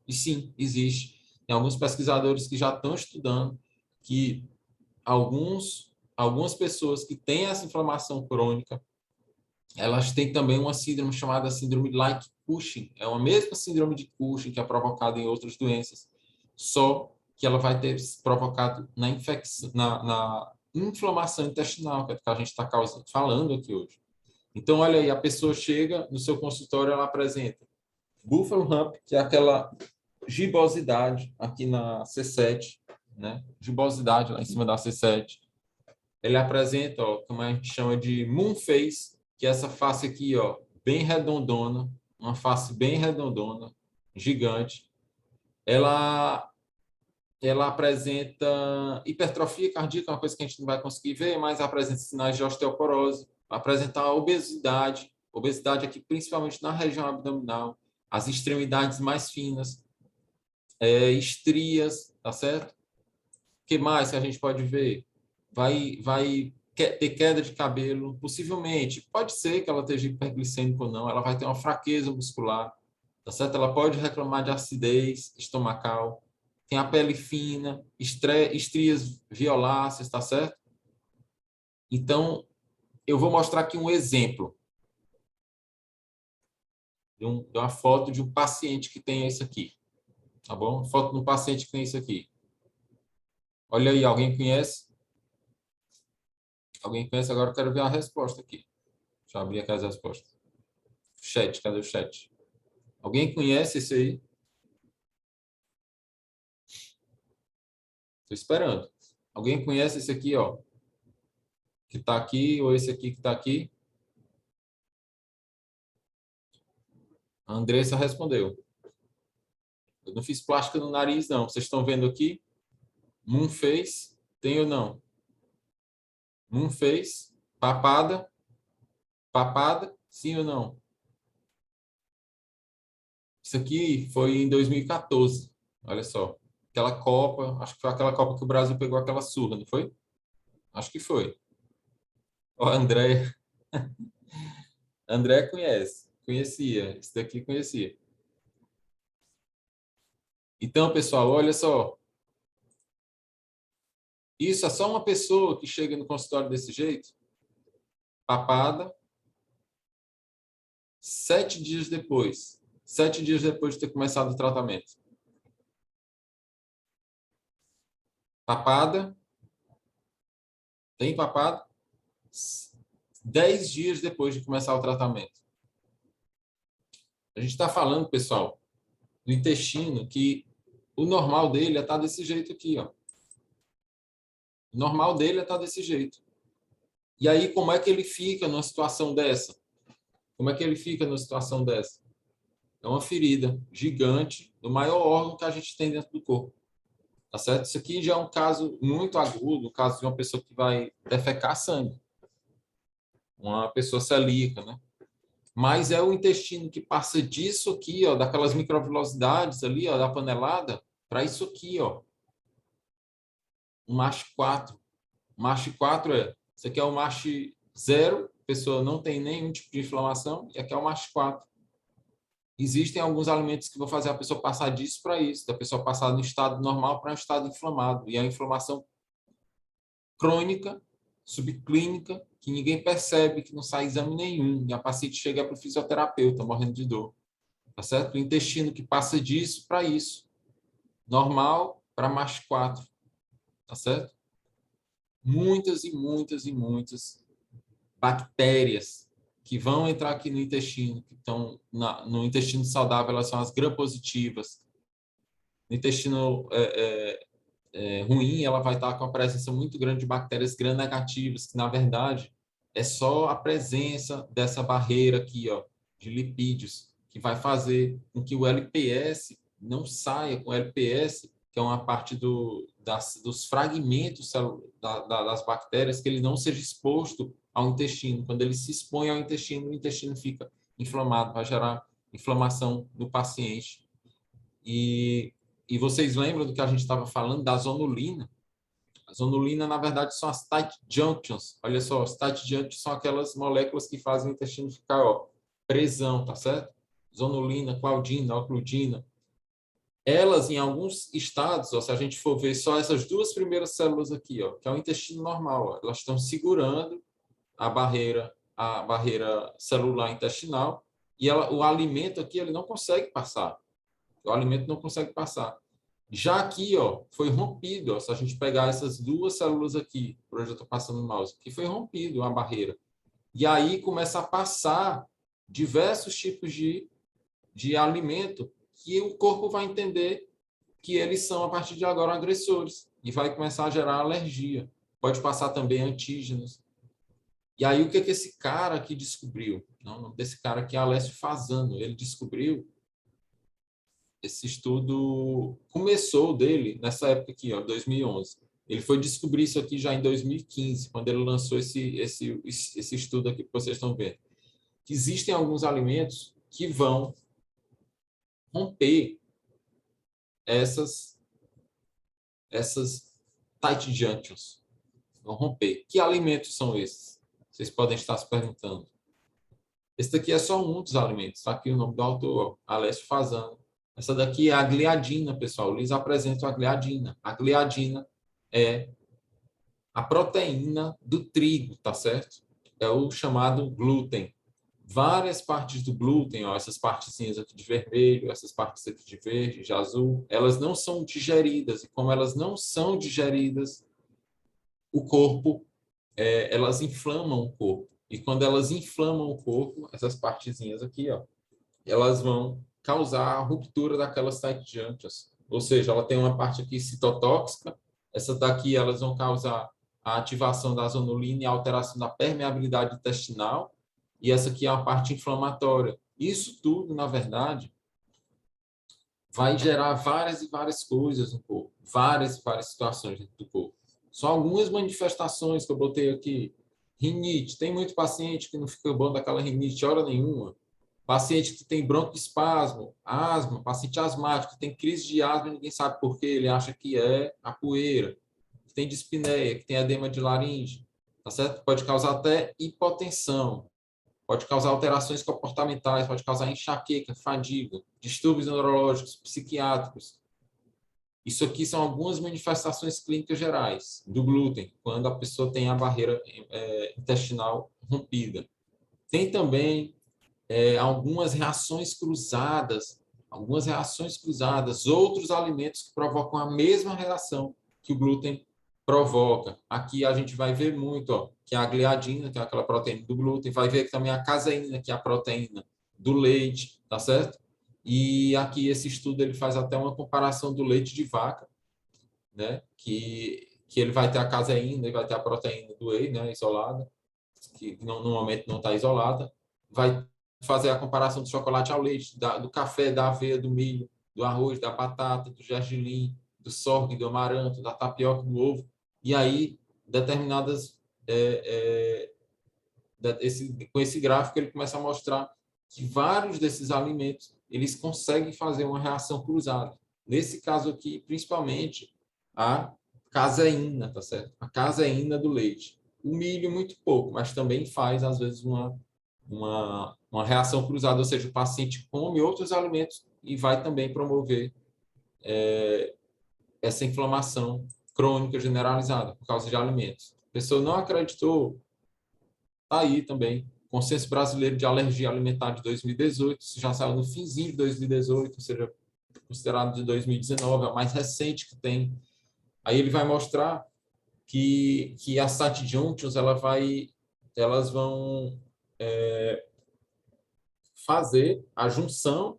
E sim, existe. Tem alguns pesquisadores que já estão estudando que algumas pessoas que têm essa inflamação crônica, elas têm também uma síndrome chamada síndrome like Cushing. É uma mesma síndrome de Cushing que é provocada em outras doenças, só que ela vai ter provocado na infecção, na inflamação intestinal, que é o que a gente está falando aqui hoje. Então, olha aí, a pessoa chega no seu consultório, ela apresenta Buffalo Hump, que é aquela gibosidade aqui na C7, né? Gibosidade lá em cima da C7. Ele apresenta, ó, como a gente chama de moon face, que é essa face aqui, ó, bem redondona, uma face bem redondona, gigante. Ela ela apresenta hipertrofia cardíaca, uma coisa que a gente não vai conseguir ver, mas apresenta sinais de osteoporose, apresenta obesidade aqui principalmente na região abdominal, as extremidades mais finas, estrias, tá certo? O que mais que a gente pode ver? Vai ter queda de cabelo, possivelmente. Pode ser que ela esteja hiperglicêmica ou não, ela vai ter uma fraqueza muscular, tá certo? Ela pode reclamar de acidez estomacal, tem a pele fina, estrias violáceas, tá certo? Então, eu vou mostrar aqui um exemplo de uma foto de um paciente que tem isso aqui, tá bom? Foto de um paciente que tem isso aqui. Olha aí, alguém conhece? Alguém conhece? Agora eu quero ver a resposta aqui. Deixa eu abrir aqui as respostas. Chat, cadê o chat? Alguém conhece esse aí? Estou esperando. Alguém conhece esse aqui, ó? Que está aqui, ou esse aqui que está aqui? A Andressa respondeu. Eu não fiz plástica no nariz, não. Vocês estão vendo aqui? Moon face, tem ou não? Moon face, papada, papada, sim ou não? Isso aqui foi em 2014. Olha só. Aquela Copa, acho que foi aquela Copa que o Brasil pegou aquela surra, não foi? Acho que foi. Ó, André, André conhece. Conhecia. Isso daqui conhecia. Então, pessoal, olha só. Isso é só uma pessoa que chega no consultório desse jeito, papada, 7 dias depois. 7 dias depois de ter começado o tratamento. Papada, tem papada? 10 dias depois de começar o tratamento. A gente está falando, pessoal, do intestino que o normal dele é estar desse jeito aqui, ó. O normal dele é estar desse jeito. E aí, como é que ele fica numa situação dessa? Como é que ele fica numa situação dessa? É uma ferida gigante do maior órgão que a gente tem dentro do corpo. Tá certo? Isso aqui já é um caso muito agudo, o caso de uma pessoa que vai defecar sangue. Uma pessoa celíaca, né? Mas é o intestino que passa disso aqui, ó, daquelas microvilosidades ali, ó, da panelada, para isso aqui, ó. Um MASH4. MASH4 isso aqui é o MASH 0, a pessoa não tem nenhum tipo de inflamação, e aqui é o MASH4. Existem alguns alimentos que vão fazer a pessoa passar disso para isso, da pessoa passar do estado normal para um estado inflamado. E a inflamação crônica, subclínica, que ninguém percebe, que não sai exame nenhum. E a paciente chega para o fisioterapeuta morrendo de dor. Tá certo? O intestino que passa disso para isso. Normal para MASH4. Tá certo? Muitas e muitas e muitas bactérias que vão entrar aqui no intestino, que estão no intestino saudável, elas são as gram-positivas. No intestino ruim, ela vai estar com a presença muito grande de bactérias gram-negativas, que na verdade é só a presença dessa barreira aqui, ó, de lipídios, que vai fazer com que o LPS não saia com o LPS, que é uma parte dos fragmentos das bactérias, que ele não seja exposto ao intestino. Quando ele se expõe ao intestino, o intestino fica inflamado, vai gerar inflamação no paciente. E vocês lembram do que a gente estava falando da zonulina? A zonulina, na verdade, são as tight junctions. Olha só, as tight junctions são aquelas moléculas que fazem o intestino ficar, ó, presão, tá certo? Zonulina, claudina, ocludina. Elas, em alguns estados, ó, se a gente for ver só essas duas primeiras células aqui, ó, que é o intestino normal, ó, elas estão segurando a barreira celular intestinal, e o alimento aqui ele não consegue passar. O alimento não consegue passar. Já aqui, ó, foi rompido, ó, se a gente pegar essas duas células aqui, por onde eu estou passando o mouse, que foi rompido a barreira. E aí começa a passar diversos tipos de alimento que o corpo vai entender que eles são, a partir de agora, agressores. E vai começar a gerar alergia. Pode passar também antígenos. E aí, o que esse cara aqui descobriu? Não, o nome desse cara aqui é Alessio Fasano. Ele descobriu, esse estudo começou dele nessa época aqui, ó, 2011. Ele foi descobrir isso aqui já em 2015, quando ele lançou esse estudo aqui que vocês estão vendo. Que existem alguns alimentos que vão romper essas tight junctions. Vão romper. Que alimentos são esses? Vocês podem estar se perguntando. Esse daqui é só um dos alimentos. Está aqui o nome do autor, Alessio Fasano. Essa daqui é a gliadina, pessoal. Lhes apresento a gliadina. A gliadina é a proteína do trigo, tá certo? É o chamado glúten. Várias partes do glúten, ó, essas partezinhas aqui de vermelho, essas partes aqui de verde, de azul, elas não são digeridas. E como elas não são digeridas, o corpo, elas inflamam o corpo. E quando elas inflamam o corpo, essas partezinhas aqui, ó, elas vão causar a ruptura daquelas tight junctions. Ou seja, ela tem uma parte aqui citotóxica, essa daqui elas vão causar a ativação da zonulina e a alteração da permeabilidade intestinal, e essa aqui é a parte inflamatória. Isso tudo, na verdade, vai gerar várias e várias coisas no corpo, várias e várias situações dentro do corpo. Só algumas manifestações que eu botei aqui. Rinite, tem muito paciente que não fica bom daquela rinite hora nenhuma. Paciente que tem broncoespasmo, asma, paciente asmático que tem crise de asma, ninguém sabe por quê, ele acha que é a poeira, que tem dispneia, que tem edema de laringe, tá certo? Pode causar até hipotensão, pode causar alterações comportamentais, pode causar enxaqueca, fadiga, distúrbios neurológicos, psiquiátricos. Isso aqui são algumas manifestações clínicas gerais do glúten, quando a pessoa tem a barreira intestinal rompida. Tem também algumas reações cruzadas, outros alimentos que provocam a mesma reação que o glúten provoca. Aqui a gente vai ver muito, ó, que é a gliadina, que é aquela proteína do glúten, vai ver que também a caseína, que é a proteína do leite, tá certo? E aqui esse estudo ele faz até uma comparação do leite de vaca, né? Que ele vai ter a caseína e vai ter a proteína do whey, né? Isolada, que não, no momento não está isolada, vai fazer a comparação do chocolate ao leite, do café, da aveia, do milho, do arroz, da batata, do gergelim, do sorgo, do amaranto, da tapioca, do ovo, e aí determinadas com esse gráfico ele começa a mostrar que vários desses alimentos eles conseguem fazer uma reação cruzada. Nesse caso aqui, principalmente a caseína, tá certo? A caseína do leite. O milho muito pouco, mas também faz às vezes uma reação cruzada, ou seja, o paciente come outros alimentos e vai também promover essa inflamação crônica generalizada por causa de alimentos. A pessoa não acreditou, tá aí também. Consenso Brasileiro de Alergia Alimentar de 2018, isso já saiu no finzinho de 2018, ou seja, considerado de 2019, é o mais recente que tem. Aí ele vai mostrar que as sat junctions elas vão fazer a junção,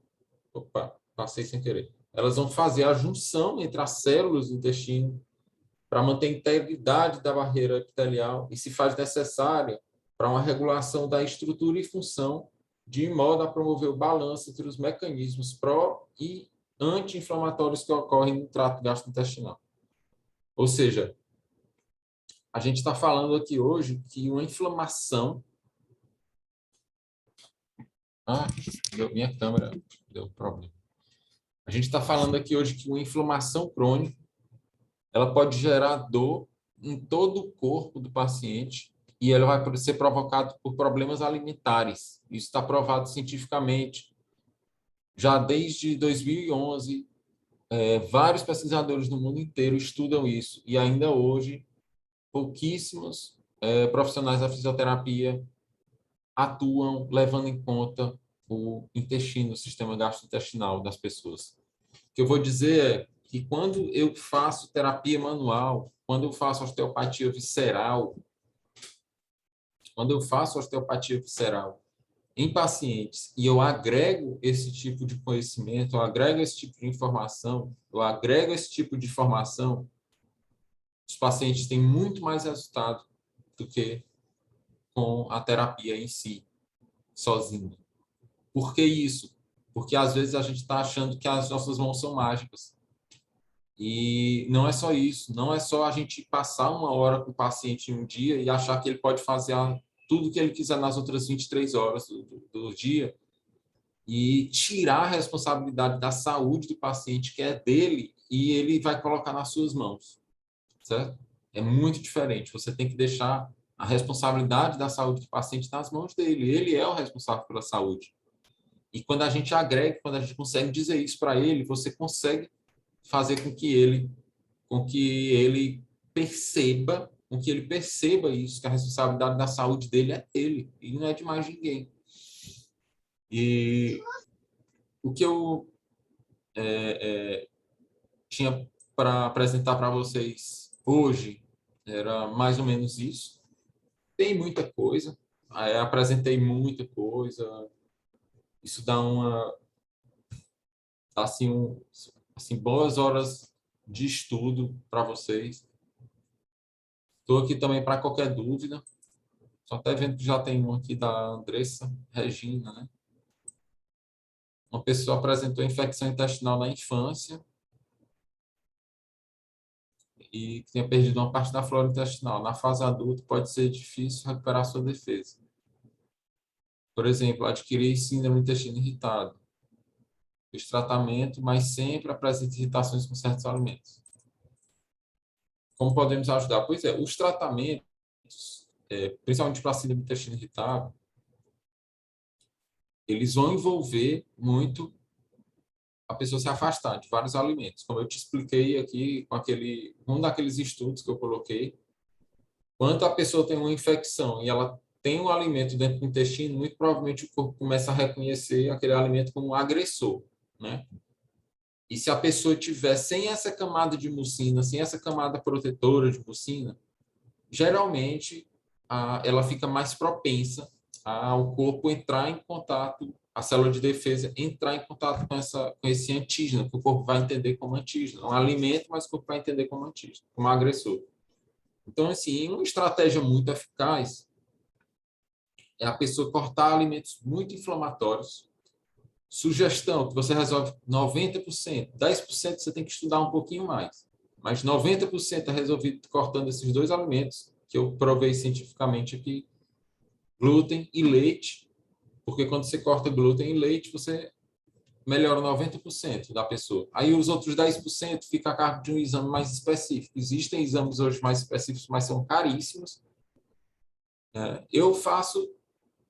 opa, passei sem querer, elas vão fazer a junção entre as células do intestino para manter a integridade da barreira epitelial e se faz necessária para uma regulação da estrutura e função de modo a promover o balanço entre os mecanismos pró e anti-inflamatórios que ocorrem no trato gastrointestinal. Ou seja, a gente está falando aqui hoje que uma inflamação... minha câmera deu problema. A gente está falando aqui hoje que uma inflamação crônica ela pode gerar dor em todo o corpo do paciente e ela vai ser provocada por problemas alimentares. Isso está provado cientificamente. Já desde 2011, vários pesquisadores no mundo inteiro estudam isso e ainda hoje pouquíssimos profissionais da fisioterapia atuam levando em conta o intestino, o sistema gastrointestinal das pessoas. O que eu vou dizer é que quando eu faço terapia manual, quando eu faço osteopatia visceral, em pacientes e eu agrego esse tipo de conhecimento, eu agrego esse tipo de informação, eu agrego esse tipo de informação, os pacientes têm muito mais resultado do que com a terapia em si, sozinho. Por que isso? Porque às vezes a gente está achando que as nossas mãos são mágicas. E não é só isso, não é só a gente passar uma hora com o paciente em um dia e achar que ele pode fazer tudo que ele quiser nas outras 23 horas do dia e tirar a responsabilidade da saúde do paciente, que é dele, e ele vai colocar nas suas mãos, certo? É muito diferente. Você tem que deixar a responsabilidade da saúde do paciente nas mãos dele. Ele é o responsável pela saúde. E quando a gente agrega, quando a gente consegue dizer isso para ele, você consegue fazer com que ele perceba isso, que a responsabilidade da saúde dele é dele, e não é de mais ninguém. E o que eu tinha para apresentar para vocês hoje era mais ou menos isso. Tem muita coisa, apresentei muita coisa, isso dá assim, boas horas de estudo para vocês. Estou aqui também para qualquer dúvida. Estou até vendo que já tem um aqui da Andressa Regina, né? Uma pessoa apresentou infecção intestinal na infância e tinha perdido uma parte da flora intestinal. Na fase adulta, pode ser difícil recuperar sua defesa. Por exemplo, adquirir síndrome do intestino irritado. Fiz tratamento, mas sempre apresenta irritações com certos alimentos. Como podemos ajudar? Pois é, os tratamentos, principalmente para a síndrome do intestino irritável, eles vão envolver muito a pessoa se afastar de vários alimentos. Como eu te expliquei aqui com um daqueles estudos que eu coloquei, quando a pessoa tem uma infecção e ela tem um alimento dentro do intestino, muito provavelmente o corpo começa a reconhecer aquele alimento como um agressor, né? E se a pessoa tiver sem essa camada de mucina, sem essa camada protetora de mucina, geralmente ela fica mais propensa ao corpo entrar em contato, a célula de defesa entrar em contato com esse antígeno, que o corpo vai entender como antígeno. É um alimento, mas o corpo vai entender como antígeno, como agressor. Então, assim, uma estratégia muito eficaz é a pessoa cortar alimentos muito inflamatórios. Sugestão que você resolve 90%, 10% você tem que estudar um pouquinho mais. Mas 90% é resolvido cortando esses dois alimentos que eu provei cientificamente aqui, glúten e leite, porque quando você corta glúten e leite, você melhora 90% da pessoa. Aí os outros 10% fica a cargo de um exame mais específico. Existem exames hoje mais específicos, mas são caríssimos. Eu faço,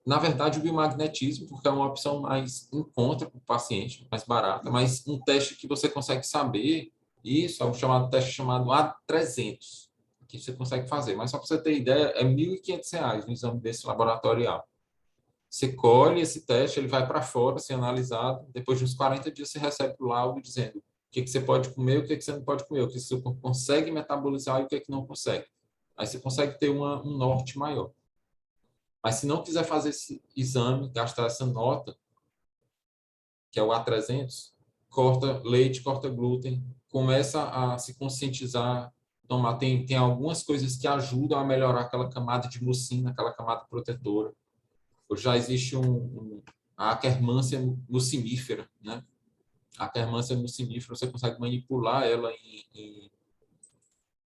na verdade, o biomagnetismo, porque é uma opção mais em conta para o paciente, mais barata, mas um teste que você consegue saber, isso é um teste chamado A300, que você consegue fazer. Mas só para você ter ideia, é R$ 1.500 um exame desse laboratorial. Você colhe esse teste, ele vai para fora, ser analisado, depois de uns 40 dias você recebe o laudo dizendo o que você pode comer, o que você não pode comer, o que você consegue metabolizar e o que não consegue. Aí você consegue ter um norte maior. Mas se não quiser fazer esse exame, gastar essa nota, que é o A300, corta leite, corta glúten, começa a se conscientizar, tomar. Tem algumas coisas que ajudam a melhorar aquela camada de mucina, aquela camada protetora. Hoje já existe a Akkermansia mucinífera, né? A Akkermansia mucinífera, você consegue manipular ela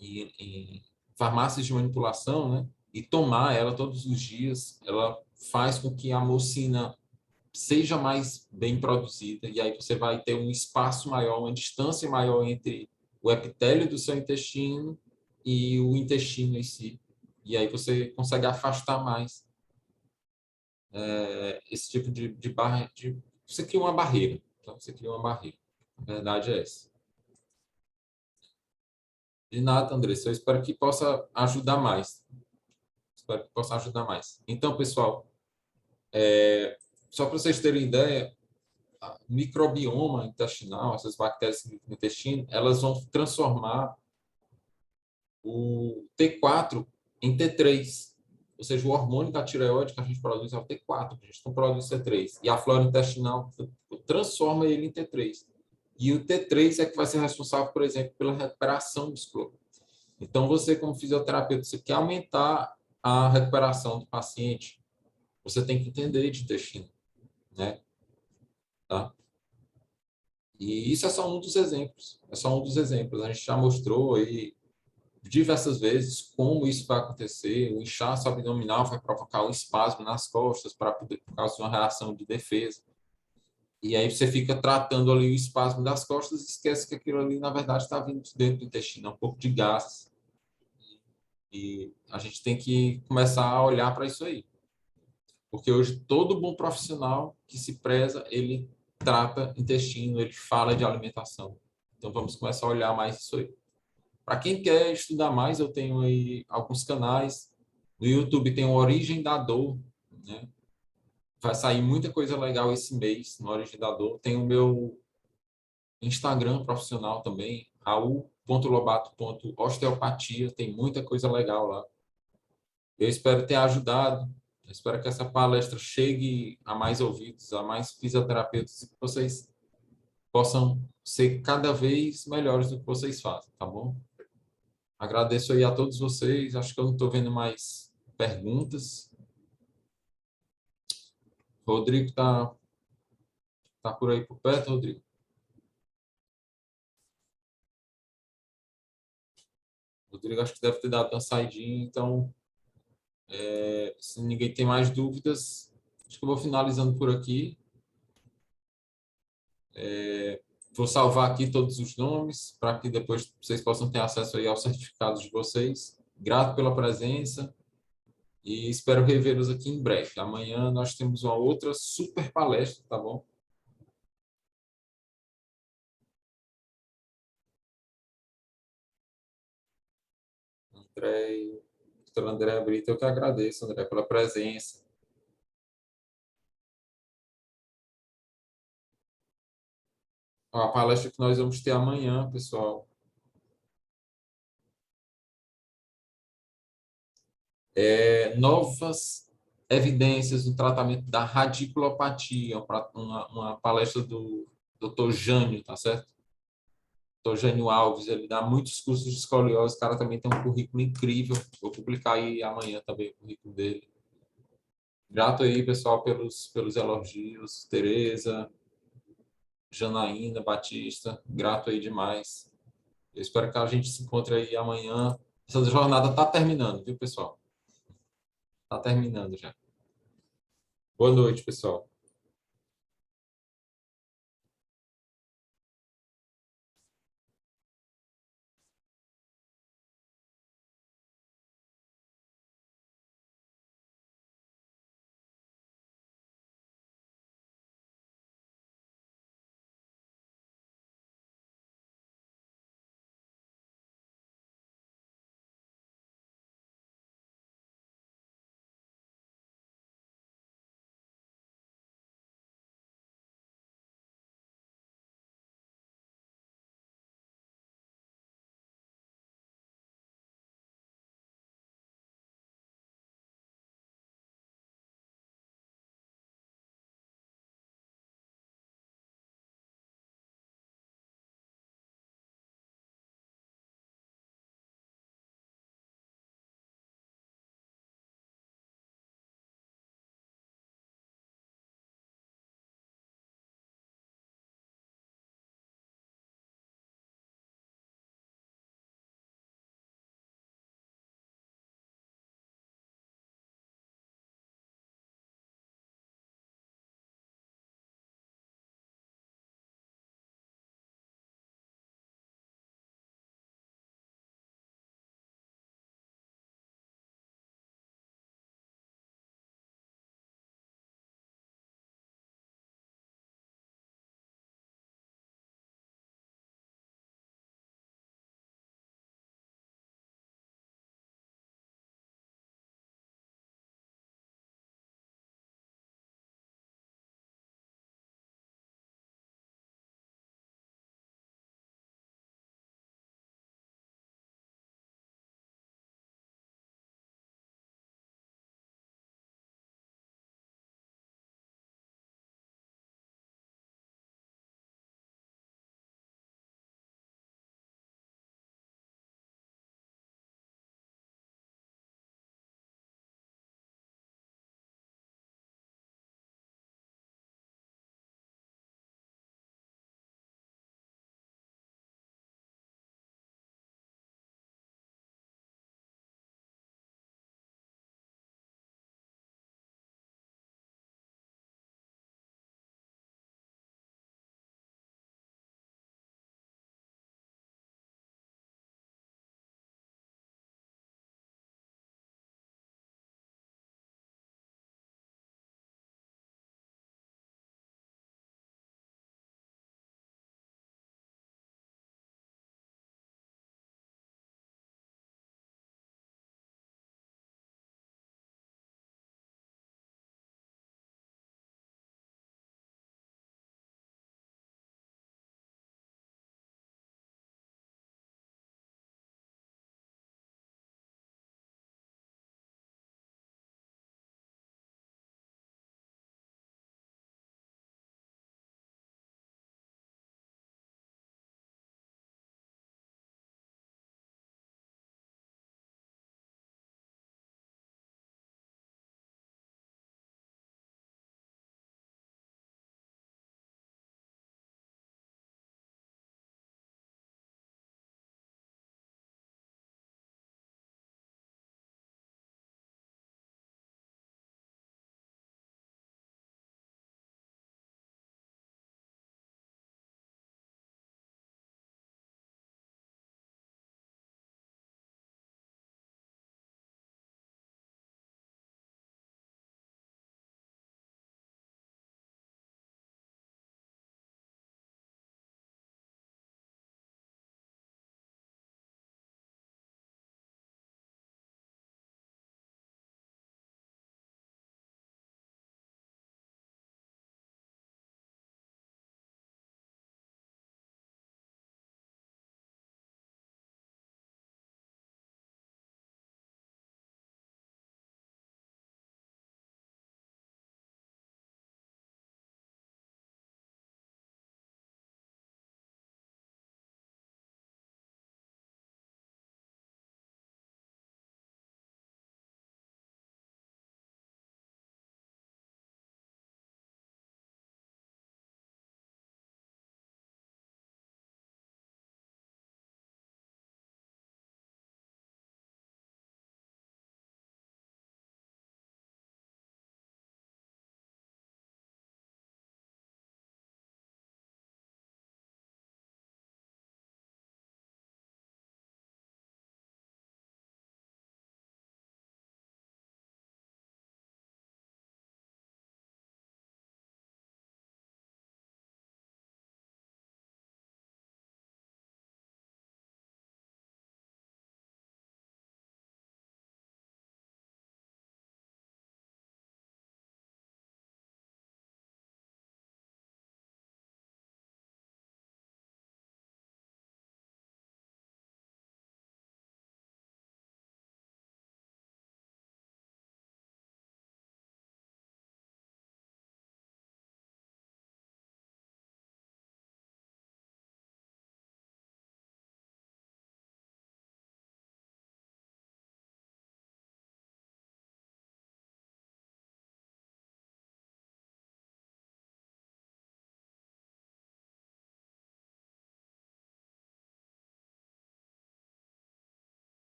em farmácias de manipulação, né? E tomar ela todos os dias, ela faz com que a mucina seja mais bem produzida, e aí você vai ter um espaço maior, uma distância maior entre o epitélio do seu intestino e o intestino em si. E aí você consegue afastar mais esse tipo de barra. Você cria uma barreira. Então, você cria uma barreira. A verdade é essa. De nada, Andressa. Eu espero que possa ajudar mais. Espero que possa ajudar mais. Então, pessoal, só para vocês terem ideia, o microbioma intestinal, essas bactérias no intestino, elas vão transformar o T4 em T3. Ou seja, o hormônio da tireoide que a gente produz é o T4, a gente não produz T3. E a flora intestinal transforma ele em T3. E o T3 é que vai ser responsável, por exemplo, pela recuperação muscular. Então, você, como fisioterapeuta, você quer aumentar a recuperação do paciente, você tem que entender de intestino, né? Tá? E isso é só um dos exemplos. É só um dos exemplos. A gente já mostrou aí diversas vezes como isso vai acontecer. O inchaço abdominal vai provocar um espasmo nas costas por causa de uma reação de defesa. E aí você fica tratando ali o espasmo das costas e esquece que aquilo ali, na verdade, está vindo dentro do intestino. É um pouco de gás. E a gente tem que começar a olhar para isso aí. Porque hoje todo bom profissional que se preza, ele trata intestino, ele fala de alimentação. Então vamos começar a olhar mais isso aí. Para quem quer estudar mais, eu tenho aí alguns canais. No YouTube tem o Origem da Dor, né? Vai sair muita coisa legal esse mês no Origem da Dor. Tem o meu Instagram profissional também, raul.lobato.osteopatia. Tem muita coisa legal lá. Eu espero ter ajudado. Eu espero que essa palestra chegue a mais ouvidos, a mais fisioterapeutas e que vocês possam ser cada vez melhores do que vocês fazem, tá bom? Agradeço aí a todos vocês. Acho que eu não estou vendo mais perguntas. Rodrigo está Tá por aí por perto, Rodrigo? Rodrigo acho que deve ter dado uma saidinha, então, se ninguém tem mais dúvidas, acho que eu vou finalizando por aqui. Vou salvar aqui todos os nomes para que depois vocês possam ter acesso aí aos certificados de vocês. Grato pela presença e espero revê-los aqui em breve. Amanhã nós temos uma outra super palestra, tá bom? André, doutor André Brito, eu que agradeço, André, pela presença. A palestra que nós vamos ter amanhã, pessoal, novas evidências no tratamento da radiculopatia, uma palestra do Dr. Jânio, tá certo? Dr. Jânio Alves, ele dá muitos cursos de escoliose, o cara também tem um currículo incrível. Vou publicar aí amanhã também o currículo dele. Grato aí, pessoal, pelos elogios. Tereza, Janaína, Batista, grato aí demais. Eu espero que a gente se encontre aí amanhã. Essa jornada está terminando, viu, pessoal? Está terminando já. Boa noite, pessoal.